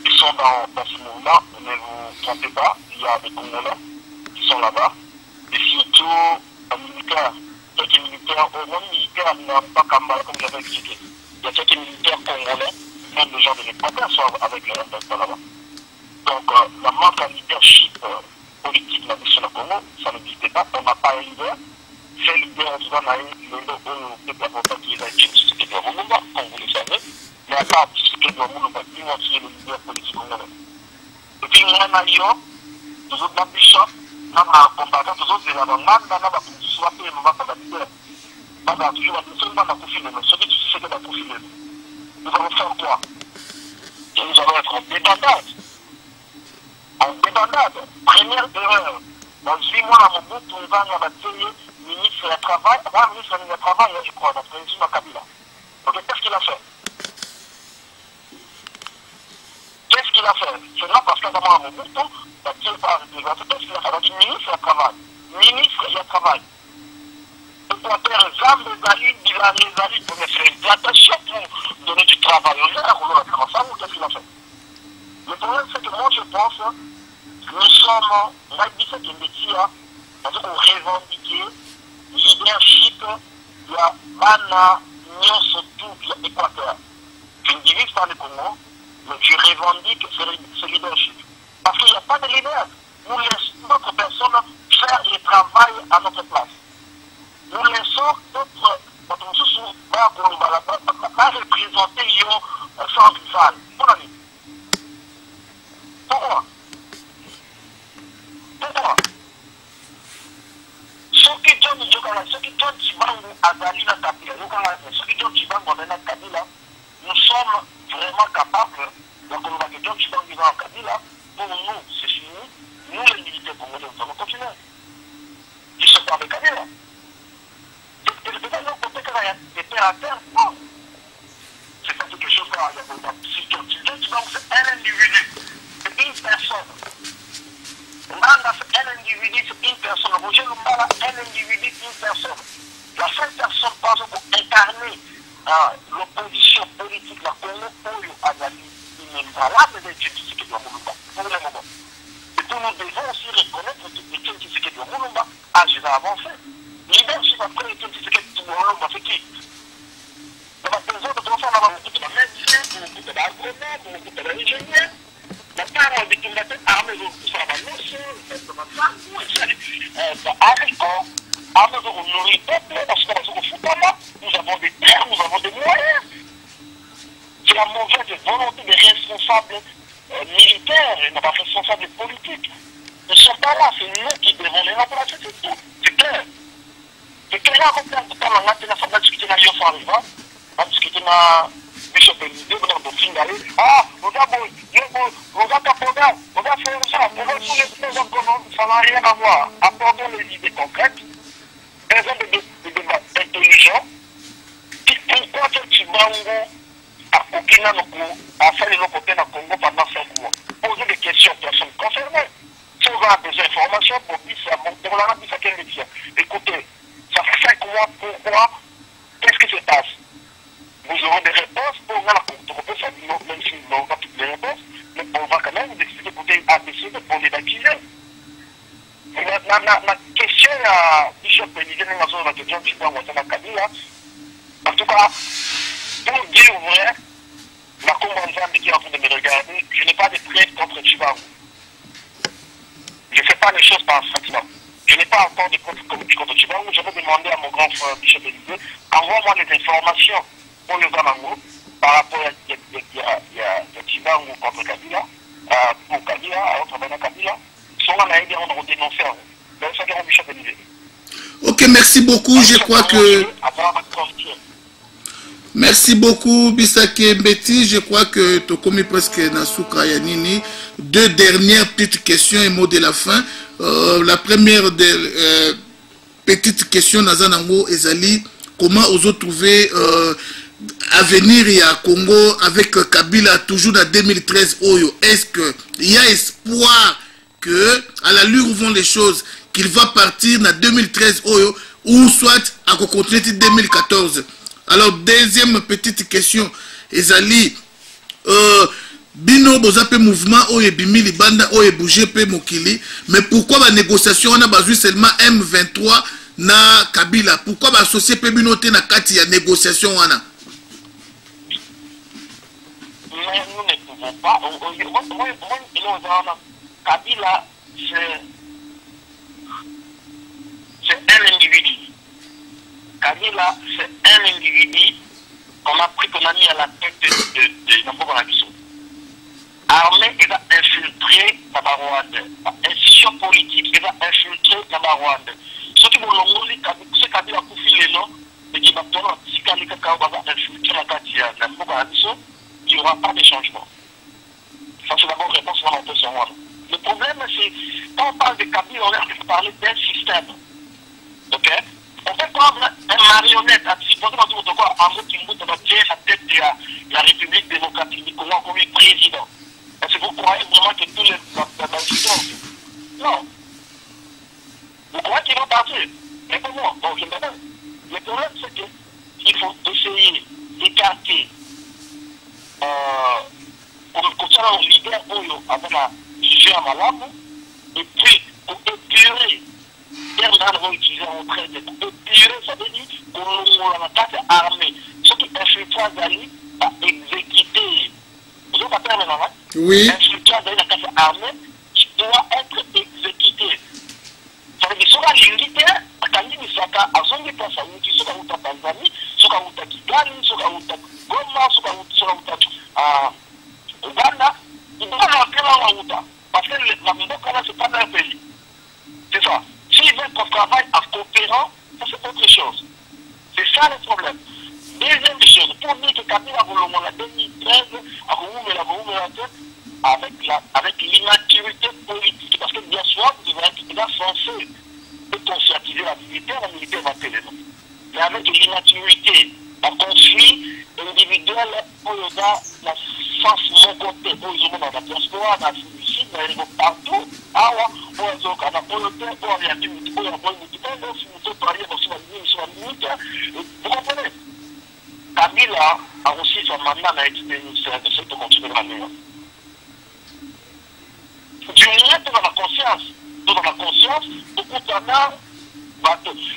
Speaker 2: ils sont dans ce mouvement, ne vous trompez pas, il y a des Congolais qui sont là-bas, et surtout un militaire, quelques militaires, au moins militaires, mais pas Kambala, comme j'avais expliqué. Il y a quelques militaires congolais, même les gens de l'époque, sont avec les M23 là-bas. Donc, la manque de leadership politique dans le Congo, ça n'existait pas, on n'a pas un leader. C'est le leader, on a eu le peuple avocat qui est Tshisekedi de Lumumba, comme vous le savez, mais à part Tshisekedi de Lumumba, qui est le leader politique congolais. Et puis, on a eu toujours dans le bishop, dans la combattant, toujours de la bande, dans la position, après, on va pas la leader. Pas la toujours la position, dans la profil, mais celui qui Tshisekedi la profil. Nous allons faire quoi? Et nous allons être en débandade. En débandade. Première erreur. Dans 8 mois, à Mobutu, on va y ministre du Travail, ministre du Travail, je crois, dans le président Kabila. Donc, qu'est-ce qu'il a fait? Qu'est-ce qu'il a fait? C'est là parce qu'à Mobutu, qu'est-ce qu'il a fait? Il a dit ministre du Travail. Ministre du Travail. Équateur, Zambe, Zali, Bilani, Zali, pour me faire une plantation pour donner du travail aux gens, on a fait ça, ou qu'est-ce qu'il a fait? Le problème, c'est que moi, je pense, nous sommes, on a dit ça qui est métier, parce qu'on revendique leadership de la Bana, Nyon, surtout de l'Équateur. Tu ne divises pas le Congo, mais tu revendiques ce leadership. Parce qu'il n'y a pas de leader. Nous laissons d'autres personnes faire le travail à notre place. Nous laissons d'autres sous pas représenter Lyon sans rival. Pourquoi? Pourquoi? Ceux qui donnent Chibangu à Zali na Kabila, ceux qui donnent Chibangu à Kabila, nous sommes vraiment capables de combattre John Chibangu à Kabila. Pour nous, c'est fini. Nous, les militaires congolais, nous allons continuer. Ils sont pas avec Kabila. Peut-être côté qu'il y a des terres à terre, non. C'est pas quelque chose là. Si John Chibangu, c'est un individu, c'est une personne. Manda, c'est un individu, c'est une personne. Roger Lumbala, un individu, une personne. La seule personne, par exemple, pour incarner l'opposition politique, la Congo, pour Azali, il n'est valable de Tshisekedi de Lumumba, pour le moment. Et puis nous devons aussi reconnaître que Tshisekedi de Lumumba a déjà avancé. Leadership après Tshisekedi de Lumumba, c'est qui? On a besoin de tout ça, on a beaucoup de médecins, beaucoup d'agronome, beaucoup d'ingénieurs. La parole du combattant armé de ça va nous nous avons des terres, nous avons des moyens. C'est la mauvaise volonté des responsables militaires et des responsables politiques. Ils ne sont pas là, c'est nous qui devons les remplacer, c'est tout. C'est clair. C'est clair, on a discuté dans Yofa Arriva, on a discuté dans Bishop Elidé, on a discuté on va faire ça, on va tous les deux ça n'a rien à voir. Apportons les idées concrètes, faisons des débats intelligents. Pourquoi Chibangu a fait le côté dans le Congo pendant 5 mois? Poser des questions aux personnes concernées. Si on a des informations, pour la rapide, ça dire. Écoutez, ça fait 5 mois, pourquoi? Qu'est-ce qui se passe? Vous aurez des réponses pour la contre-réponse, même si nous n'avons pas toutes les réponses, mais on va quand même vous expliquer pour ABC pour les accuser. La question à Bishop Elidé, la question qui doit avoir la Kabila, en tout cas, pour dire vrai, la Combanzambe qui est en train de me regarder, je n'ai pas de preuves contre Chibangu. Je ne fais pas les choses par sentiment. Je n'ai pas encore de preuves contre Chibangu. Je vais demander à mon grand frère Bishop Elidé, envoie-moi les informations pour le Zanango par rapport à Chibangu contre Kabila, pour Kabila, à autre manière Kabila. Souvent, on a aidé à dénoncer. C'est ça que Bishop Elidé.
Speaker 1: Ok, merci beaucoup. Je crois que... Merci beaucoup, Bissake Mbeti. Je crois que tu as commis presque Nasuka Yanini. 2 dernières petites questions et mots de la fin. La première petite question, Nazanango Ezali, comment vous avez trouvé avenir à Congo avec Kabila toujours dans 2013 Oyo? Est-ce qu'il y a espoir que, à l'allure où vont les choses, qu'il va partir dans 2013 Oyo ou soit à continuer 2014? Alors, deuxième petite question, Ezali, Bino Bozape mouvement Oye Bimi Libanda Oye Bougé Pe Mokili, mais pourquoi la négociation on a besoin seulement M23 na Kabila? Pourquoi va associer Pe Bino te na kati ya négociation wana?
Speaker 2: Mais nous ne pouvons pas. Kabila, c'est Kabila, c'est un individu qu'on a mis à la tête de Namboka Nabiso. Armée, il va infiltrer la Rwanda. Institution politique, il va infiltrer la Rwanda. Ce qui ce Kabila a confié les noms, et qui va prendre un petit Kabila va infiltrer la Katia, Namboka Nabiso, il n'y aura pas de changement. Ça, c'est d'abord réponse à la question. Le problème, c'est quand on parle de Kabila, on a parler d'un système. Ok? On peut prendre un marionnette à supposer dans quoi Amadou Kimbuta va dire la tête de la République démocratique du Congo comme président. Est-ce que vous croyez vraiment que tous les présidents non. Vous croyez qu'ils vont partir? Mais comment? Donc, le problème, c'est qu'il faut essayer d'écarter comme ça, on libère avec la vision à Malamu, et puis pour épurer, terme va utiliser en train de épurer, ça veut dire qu'on a carte armée. Ce qui infiltre Zali à exécuter. Vous avez pas maintenant, hein?
Speaker 1: Oui.
Speaker 2: Infiltre Zali la carte armée qui doit être exécuté. Ça veut dire que sur la militaire, quand il y a à son déplace à Mouti, sur la Tanzanie, sur la Kigali, sur la Goma, sur la Uganda, ils doivent rentrer dans la route. Parce que la Mboka, c'est pas leur pays. C'est ça. S'ils veulent qu'on travaille en coopérant, ça c'est autre chose. C'est ça le problème. Deuxième chose, pour dire que Kabila a voulu en 2013, avec l'immaturité politique, parce que bien sûr, il va censé conscientiser la militaire va télé. Mais avec l'immaturité, un conflit individuel, on a la sens mon côté, on a la diaspora, on a ici, on a partout, on a politique, on a vous comprenez? Kabila a aussi son mandat à être ministère de cette continuer à l'année. Du moment où on a la conscience, beaucoup de gens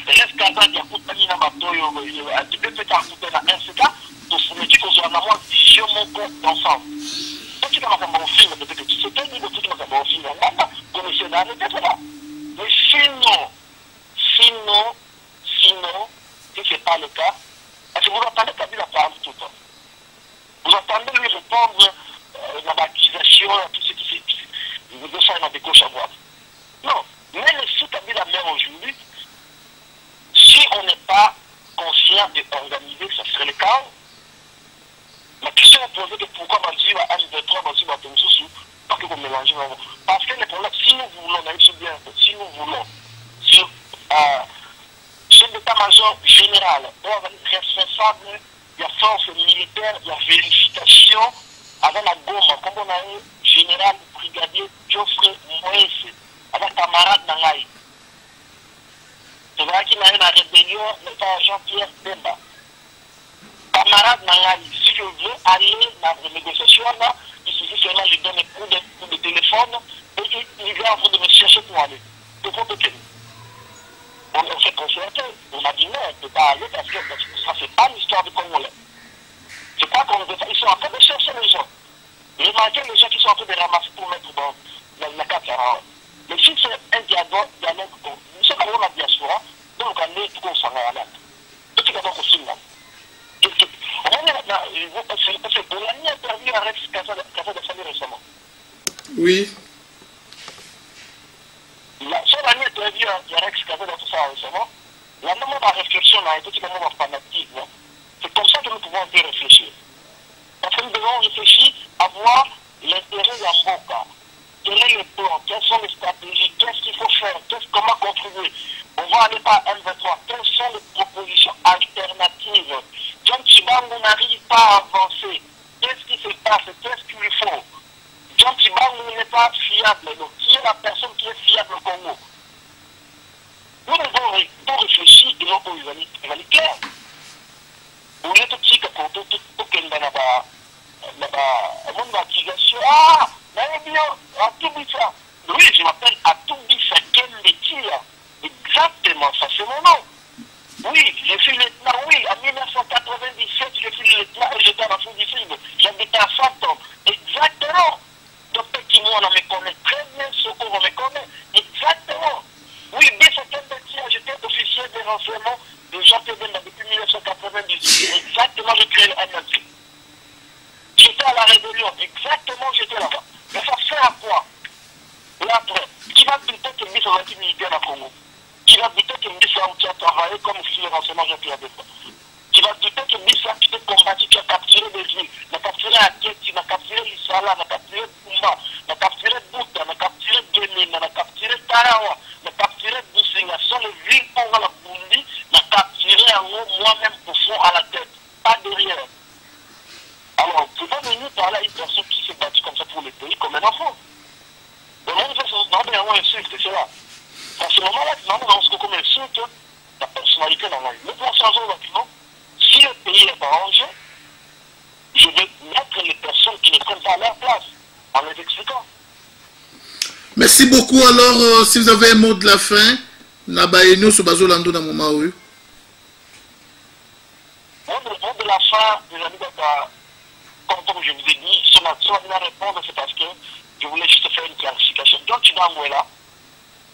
Speaker 2: reste casé ya kutani na matoyo tu peux faire écouter la RCK pour soumettre qu'on soit en vision mon d'ensemble. Donc tu vas faire mon film peut-être que tu sais quel niveau tu vas faire mon film là comme c'est là peut-être là. Mais sinon si c'est pas le cas, parce que vous entendez Kabila parler tout le temps. Vous entendez lui répondre à l'accusation, à tout ce qui fait de ça dans des gauches à droite. Non, même si Kabila meurt aujourd'hui, si on n'est pas conscient et organisé, ça serait le cas. La question est posée de pourquoi Manzi à M23, Manzi à Tomsoussou, parce que vous mélangez. Parce que le problème, si nous voulons, si nous voulons, sur chef d'état-major général, responsable de la force militaire, de la vérification, avec la Goma, comme on a eu général brigadier Geoffrey Moïse, avec camarade Nangaï. C'est vrai qu'il y a une rébellion, mais pas Jean-Pierre Bemba. Camarade Nangaï, si je veux aller dans la négociation, là, il suffit seulement de lui donner un coup de téléphone et il vient en train de me chercher pour aller. C'est pour que on s'est consulté. On a dit non, on ne peut pas aller parce que ça, c'est pas l'histoire du Congolais. C'est pas qu'on veut faire. Ils sont en train de chercher les gens. Remarquez les gens qui sont en train de ramasser pour mettre dans la carte. Mais si c'est un dialogue, nous sommes dans la diaspora, donc on est tout au sang à la tout est d'abord aussi là. On a mis interview à Rex Casa de Famille récemment.
Speaker 1: Oui.
Speaker 2: Sur la nuit interview à Rex Casa de tout ça récemment, la moment de réflexion a été un moment fanatique. C'est comme ça que nous pouvons bien réfléchir. Parce que nous devons réfléchir à voir l'intérêt de Mboka. Quel est le plan? Quelles sont les stratégies? Qu'est-ce qu'il faut faire? Comment contribuer? On va aller par M23. Quelles sont les propositions alternatives? John Tchibango n'arrive pas à avancer. Qu'est-ce qui se passe? Qu'est-ce qu'il lui faut? John Tchibango n'est pas fiable. Donc, qui est la personne qui est fiable au Congo? Nous devons réfléchir et non pour les clair. Vous voulez tout de suite pour qu'il y ait une accusation. Ah! Oui, je m'appelle Atoubissa Kenletia. Exactement, ça c'est mon nom. Oui, je suis lieutenant, oui, en 1997, je suis lieutenant et j'étais en Afrique du Sud. J'habitais à Santon. Exactement. Docteur Kimon, on me connaît très bien, Soko, on me connaît. Exactement. Oui, dès ce Kenletia, j'étais officier de renseignement de Jean-Pierre Bemba depuis 1998. Exactement, j'ai créé le MLC. J'étais à la rébellion, exactement, j'étais là-bas. Mais ça sert à quoi? Là, après, qui va douter que Miss a été militaire à Congo? Qui va douter que Miss a travaillé comme officier de renseignement Jean-Pierre Bemba? Qui va douter que Miss a quitté combattu, qui a capturé des villes, qui a capturé Aketi, qui a capturé Lissala, qui a capturé Pumba, qui a capturé Bouta, qui a capturé Guémena, qui a capturé Tarawa, qui a capturé Boussinga. Ce sont les villes qu'on va la Bundi, qui a capturé en haut, moi-même au fond, à la tête, pas derrière. Alors, vous pouvez venir parler à une personne qui s'est battue comme ça pour le pays, comme un enfant. Donc, on fait son nom, mais on insulte, c'est là. À ce moment-là, on se comme insulte la personnalité dans la vie. Nous pouvons changer le document. Si le pays est arrangé, je vais mettre les personnes qui ne prennent pas leur place en les expliquant.
Speaker 1: Merci beaucoup. Alors, si vous avez un mot de la fin, Nabaïno sur Bazolando dans mon maou.
Speaker 2: Mot de la fin, les amis, comme je vous ai dit, si on a répondre, c'est parce que je voulais juste faire une clarification. Donc, tu vas me là,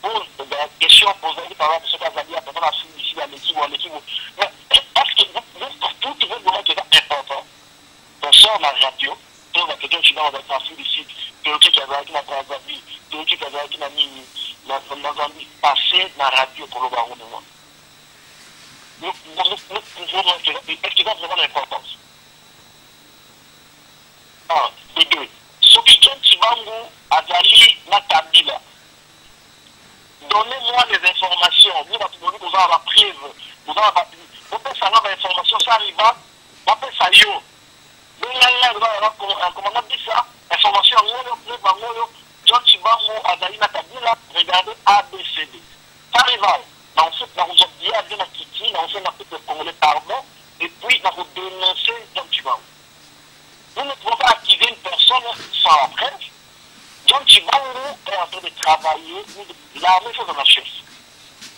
Speaker 2: pour la question posée par exemple, ce qu'on a dit à la fin d'ici, à l'équipe ou à l'équipe. Mais est-ce que tout le monde qui est important, on sort la radio, pour la question tu vas dans la fin d'ici, tu qui a avec la Tanzanie, tu qui a avec la Mini, la Zambie, passer dans la radio pour le gouvernement. Nous pouvons est-ce qu'il va vraiment l'importance? Et deux, ce qui est Tibangu, Azali, Natabila. Donnez-moi les informations. Vous avez la prise. Vous avez savoir l'information. Ça arrive. Vous avez ça. Comment on a dit ça? Information. John Tibangu, Azali, Natabila. Regardez ABCD. Ça arrive. Ensuite, nous avons dit à bien Kiti, nous avons fait le Congolais pardon. Et puis, nous avons dénoncé John Tibangu. Nous ne pouvons pas activer une personne sans la presse. John Tibangu est en train de travailler l'armée fait de la chef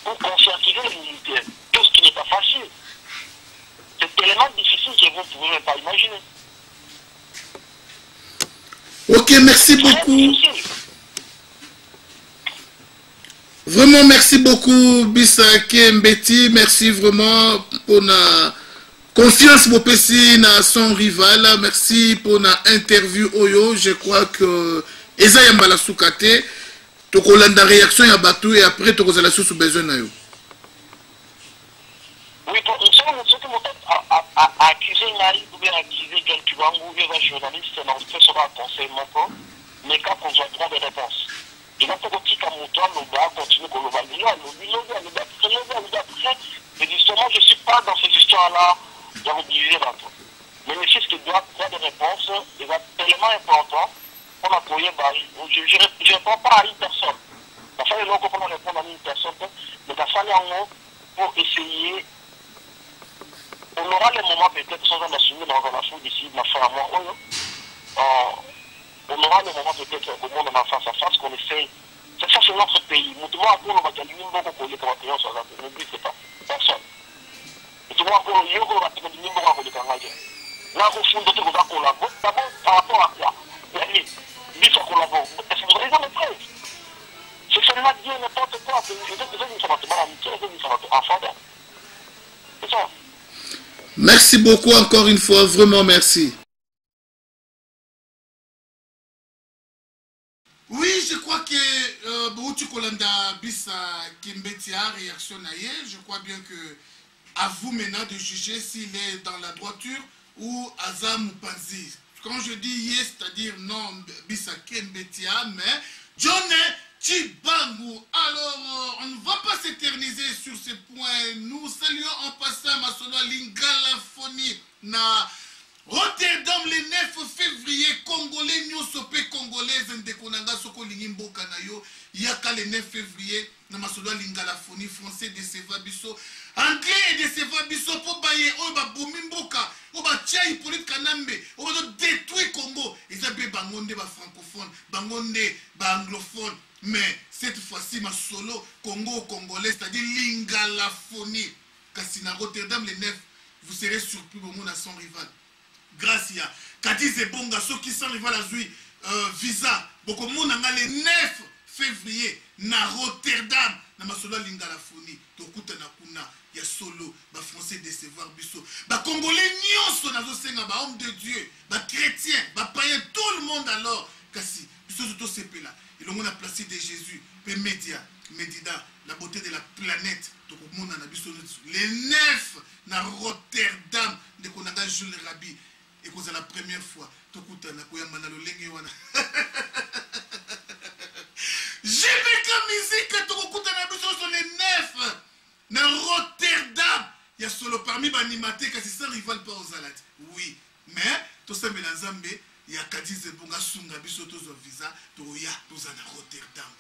Speaker 2: pour conscientiser les militaires. Chose qui n'est pas facile. C'est tellement difficile que vous ne pouvez même pas imaginer.
Speaker 1: Ok, merci beaucoup. Vraiment, merci beaucoup, Bissake Mbeti. Merci vraiment pour la confiance pour Pessi na son rival. Merci pour l'interview Oyo. Je crois que Eza Yambala Soukate. Tu as la réaction à Batou et après tu as la sous besoin na yo.
Speaker 2: Oui, pour nous sommes accusé Naï ou bien accusé John Tibangu ou bien un journaliste dans le fait sera conseil mon corps, mais quand on doit droit de réponse. Il va faire un petit camouton, on va continuer qu'on le va dire, mais justement, je ne suis pas dans ces histoires-là, dans le diviser d'entre. Mais le fils qui doit droit de réponse, il va tellement important. On a appuyé, je ne réponds pas à une personne. Il a fallu qu'on répondre à une personne, mais il a fallu en haut pour essayer. On aura les moments peut-être sans en assumer dans la foule d'ici, ma femme, moi, on aura les moments peut-être au monde en face à face qu'on essaye. Ça, c'est notre pays. Nous devons encore le bataillon, nous devons coller comme un sur la tête. N'oubliez pas. Personne. Nous devons encore le yoga, nous devons encore coller comme un gars. Là, au fond, nous devons collaborer. D'abord, par rapport à quoi? Lui, ça collabore. Est-ce que vous avez des preuves? C'est seulement dire n'importe quoi. Je veux dire que ça va te mal amitié, je veux dire que ça va te enfant. C'est ça.
Speaker 1: Merci beaucoup encore une fois. Vraiment, merci. Oui, je crois que Bouti Kolanda Bisa Kimbetia réaction naïe. Je crois bien que à vous maintenant de juger s'il est dans la droiture ou Azam ou Panzi. Quand je dis yes, c'est-à-dire non Bisa Kimbetia, mais John Tibangu. Alors, on ne va pas s'éterniser sur ce point. Nous saluons en passant Masolo Lingala Foni na Rotterdam le 9 février, Congolais, Nyosopé Congolaise, Ndekonanga Soko Lingimbo Kanayo, Yaka le 9 février, Namasolo Lingala Foni, français de Sevabiso, anglais et de Sevabiso, pour bailler, Oba Bomimboka, Oba Tchai, Hippolyte Kanambe, Oba détruire Congo, et ça be Bangonde, ba francophone, Bangonde, ba anglophone, mais cette fois-ci, Masolo, Congo, Congolais, c'est-à-dire Lingala Foni, Kassina Rotterdam le 9, vous serez surpris au monde à son rival. Gracia, Kadize Bonga, ceux qui sont arrivés à la Zui, visa, beaucoup de monde le 9 février, na Rotterdam, na masolo lingala foni tokuta na kuna ya solo ba français décevoir biso ba congolais nyonso nazo senga ba homme de Dieu ba chrétien ba païen tout le monde alors kasi biso to sepela ilongo na place de Jésus pe média Médida la beauté de la planète tokomona na biso les 9 na Rotterdam de konanga Jules Rabi et c'est la première fois tokuta na koyamba na lolenge wana Jimeka musique tokuta na biso sur les 9 na Rotterdam il y a solo parmi les animateurs qui sont rival pas aux alades oui mais tout ça Nzambe il y a Kadize Bonga Sunga biso tozo visa to ya toza na Rotterdam